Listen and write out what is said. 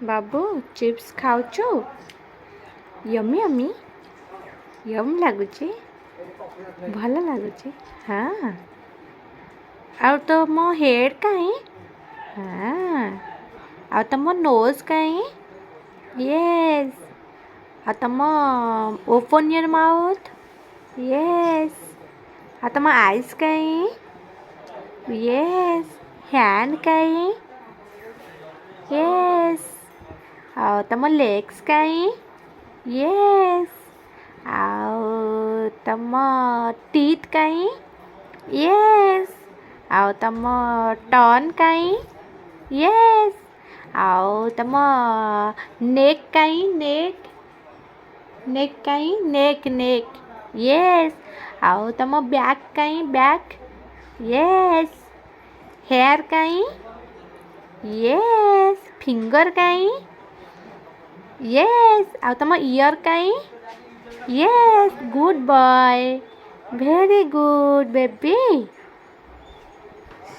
बाबू chips खाऊचु yummy yummy यम लगुची भल लगुची हाँ आउ तो मो हेड कहीं हाँ आउ तो मो नोज कहीं यस आ तुम ओपन योर माउथ यस आ तुम आईज कहीं यस हैंड कहीं यस आओ तुम लेग्स कहीं यस आओ तुम टीथ कहीं यस आओ तुम टर्न कहीं यस आओ तुम नेक कहीं नेक नेक कहीं नेक नेक यस आओ तुम बैक कहीं बैक यस हेयर कहीं यस फिंगर कहीं यस आओ तुम ईयर कहीं yes good boy very good baby.